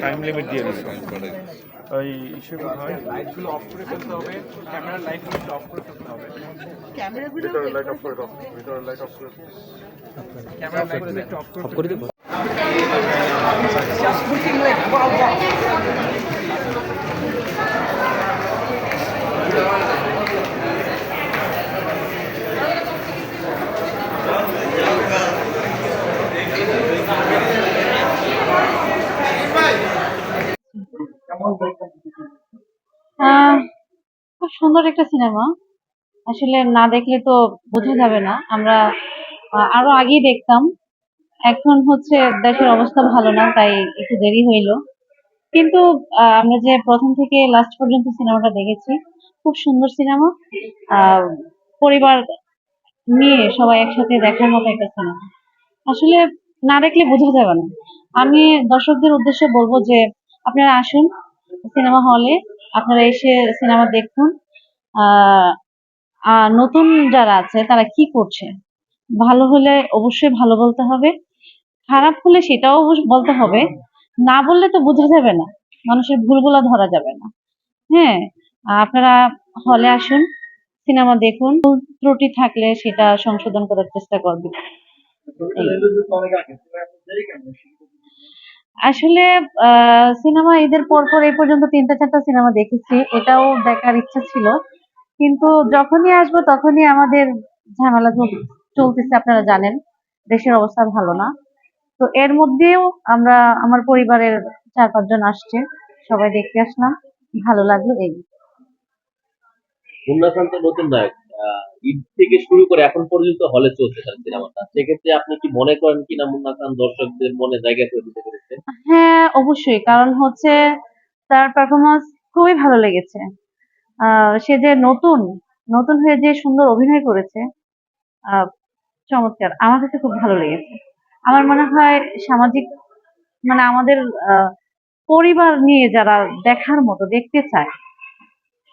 Time limit দিয়ে দিচ্ছে ওই ইস্যু হয় লাইটগুলো অফ করে ফেলতে হবে, ক্যামেরার লাইটগুলো অফ করে ফেলতে হবে, ভিতরে লাইট অফ করে দাও, ভিতরে লাইট অফ করে ক্যামেরার লাইটগুলো একটু অফ করে দেবো। খুব সুন্দর একটা সিনেমা। আসলে না দেখলে তো বোঝা যাবে না। আমরা আরো আগেই দেখতাম। এখন হচ্ছে দেশের অবস্থা ভালো না, তাই একটু দেরি হইলো। কিন্তু আমরা যে প্রথম থেকে লাস্ট পর্যন্ত সিনেমাটা দেখেছি, খুব সুন্দর সিনেমা। আহ পরিবার নিয়ে সবাই একসাথে দেখার মতো একটা সিনেমা। আসলে না দেখলে বোঝা যাবে না। আমি দর্শকদের উদ্দেশ্যে বলবো যে আপনারা আসুন সিনেমা হলে, আপনারা এসে সিনেমা দেখুন। আহ নতুন যারা আছে তারা কি করছে, ভালো হলে অবশ্যই ভালো বলতে হবে, খারাপ হলে সেটাও বলতে হবে। না বললে তো বোঝা যাবে না, মানুষের ভুলগুলো ধরা যাবে না। হ্যাঁ, আপনারা হলে আসুন, সিনেমা দেখুন, ভুল ত্রুটি থাকলে সেটা সংশোধন করার চেষ্টা করবেন। আসলে সিনেমা ঈদের পর পর এই পর্যন্ত ৩টা ৪টা সিনেমা দেখেছি, এটাও দেখার ইচ্ছা ছিল। কিন্তু যখনই আসবো তখনই আমাদের ঝামেলা চলতেছে, আপনারা জানেন দেশের অবস্থা ভালো না। তো এর মধ্যেও আমরা আমার পরিবারের ৪-৫ জন আসছে, সবাই দেখতে আসলাম, ভালো লাগলো এই। মুন্না খান তো নতুন নায়ক, ঈদ থেকে শুরু করে এখন পর্যন্ত হলে চলছে তার সিনেমাটা। সেক্ষেত্রে আপনি কি মনে করেন কিনা মুন্না খান দর্শকদের মনে জায়গা করে দিতে পেরেছেন? হ্যাঁ, অবশ্যই। কারণ হচ্ছে তার পারফরমেন্স খুবই ভালো লেগেছে। সে যে নতুন নতুন হয়ে যে সুন্দর অভিনয় করেছে, আহ চমৎকার। আমার কাছে খুব ভালো লেগেছে। আমার মনে হয় সামাজিক, মানে আমাদের আহ পরিবার নিয়ে যারা দেখার মতো, দেখতে চায়,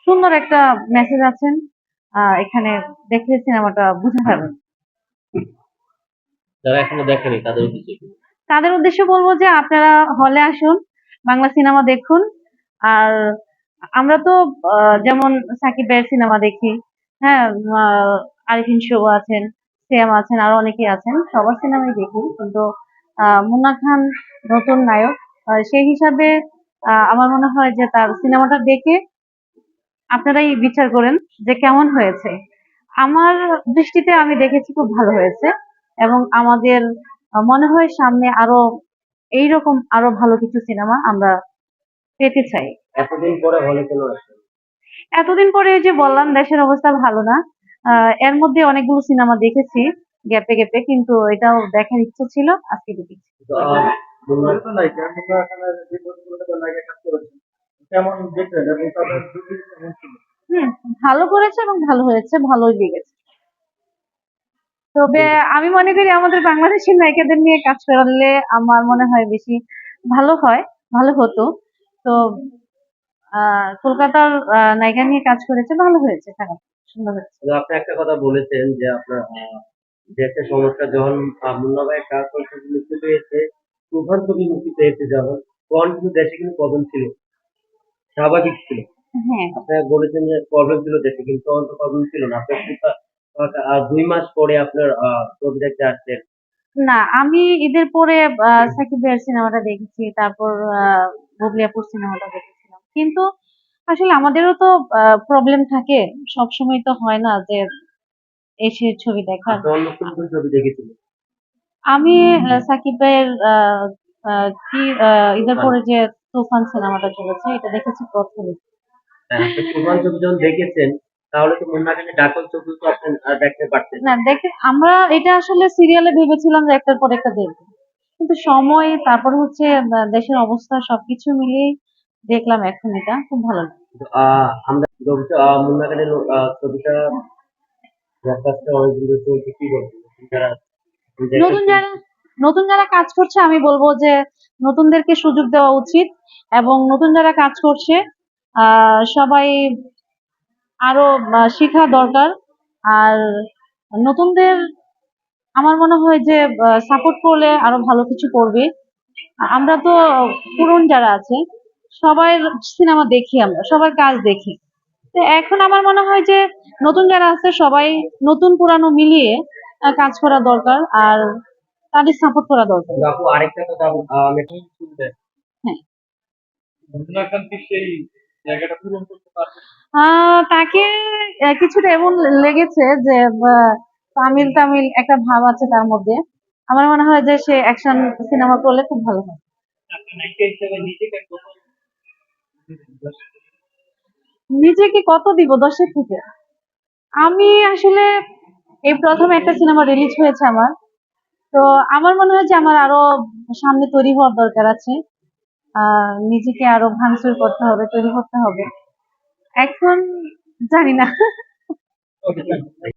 সুন্দর একটা মেসেজ আছেন এখানে, দেখলে সিনেমাটা বোঝা যাবে। যারা এখনো দেখেনি তাদের উদ্দেশ্যে কি? তাদের উদ্দেশ্যে বলবো যে আপনারা হলে আসুন, বাংলা সিনেমা দেখুন। আর আমরা তো যেমন সাকিব ভাইয়ের সিনেমা দেখি, হ্যাঁ, আরিফিন শুভ আছেন, সিয়াম আছেন, আরো অনেকেই আছেন, সবার সিনেমাই দেখি। কিন্তু মুন্না খান নতুন নায়ক, সেই হিসাবে আমার মনে হয় যে তার সিনেমাটা দেখে আপনারাই বিচার করেন যে কেমন হয়েছে। আমার দৃষ্টিতে আমি দেখেছি খুব ভালো হয়েছে, এবং আমাদের মনে হয় সামনে আরো এইরকম আরো ভালো কিছু সিনেমা আমরা পেতে চাই। এতদিন পরে হলে কেন আসছেন? এতদিন পরে এই যে বললাম দেশের অবস্থা ভালো না, এর মধ্যে অনেকগুলো সিনেমা দেখেছি গ্যাপে গ্যাপে, কিন্তু এটাও দেখার ইচ্ছা ছিল, আজকে দেখেছি। তো, কেমন দেখলেন এবং তাদের দুটি কেমন ছিল? হুম, ভালো করেছে এবং ভালো হয়েছে, ভালোই লেগেছে। তবে আমি মনে করি আমাদের বাংলাদেশের নায়িকাদের নিয়ে কাজ করলে আমার মনে হয় বেশি ভালো হয়, ভালো হতো। তো কলকাতার নায়িকা নিয়ে কাজ করেছে, ভালো হয়েছে, খারাপ, সুন্দর হয়েছে। তো আপনি একটা কথা বলেছেন যে আপনার দেশের সমস্যা যখন মুন্না ভাইয়ের কাজ করতে মুক্তি পেয়েছে, তুফান ছবি মুক্তি পেয়েছে যখন, তখন কিন্তু দেশে কিন্তু প্রবলেম ছিল, স্বাভাবিক ছিল। হ্যাঁ, আপনারা বলেছেন যে প্রবলেম ছিল দেশে, কিন্তু তখন তো প্রবলেম ছিল না। আপনার কিন্তু 2 মাস পরে আপনার ছবি দেখতে আসছেন। না, আমি ঈদের পরে সাকিব ভাইয়ের সিনেমাটা দেখেছি, তারপর বুবলি আপুর সিনেমাটা দেখেছিলাম। কিন্তু আসলে আমাদেরও তো প্রবলেম থাকে, সব সময় তো হয় না যে এসে ছবি দেখার। আপনি অন্য কোন কোন ছবি দেখেছিলেন? আমি সাকিব ভাইয়ের কি ঈদের তুফান। পরে যে তুফান সিনেমাটা চলেছে, এটা দেখেছি প্রথমে। হ্যাঁ, আপনি তুফান ছবি যখন দেখেছেন, তাহলে তো মুন্না খানের ডাকল ছবি তো আপনি দেখতে পারতেন। না, দেখে আমরা এটা আসলে সিরিয়ালে ভেবেছিলাম যে একটার পর একটা দেখবো, কিন্তু সময়, তারপর হচ্ছে দেশের অবস্থা, সবকিছু মিলিয়ে দেখলাম এখন এটা খুব ভালো লাগে। কিন্তু আমরা মুন্না খানের ছবিটা ব্লকবাস্টার অনেকদিন ধরে চলছে, কি বলবো যারা নতুন যারা নতুন যারা কাজ করছে, আমি বলবো যে নতুনদেরকে সুযোগ দেওয়া উচিত, এবং নতুন যারা কাজ করছে সবাই আরো শেখা দরকার। আর নতুনদের আমার মনে হয় যে সাপোর্ট করলে আরো ভালো কিছু করবে। আমরা তো পুরন যারা আছে সবাই সিনেমা দেখি, আমরা সবার কাজ দেখি। তো এখন আমার মনে হয় যে নতুন যারা আছে সবাই নতুন পুরানো মিলিয়ে কাজ করা দরকার, আর তাদের সাপোর্ট করা দরকার। কিন্তু আপু আরেকটা কথা আমি হ্যাঁ, রবীন্দ্রনাথ সেই জায়গাটা পূরণ করতে পারবে। তাকে কিছুটা এমন লেগেছে যে তামিল তামিল একটা ভাব আছে তার মধ্যে। আমার মনে হয় যে সে অ্যাকশন সিনেমা করলে খুব ভালো হয়। আপনি নায়িকা হিসেবে নিজেকে কত নিজেকে কত দিব 10-এর থেকে? আমি আসলে এই প্রথম একটা সিনেমা রিলিজ হয়েছে আমার, তো আমার মনে হয় যে আমার আরো সামনে তৈরি হওয়ার দরকার আছে। নিজেকে আরো ভাঙচুর করতে হবে, তৈরি করতে হবে। এখন জানি না।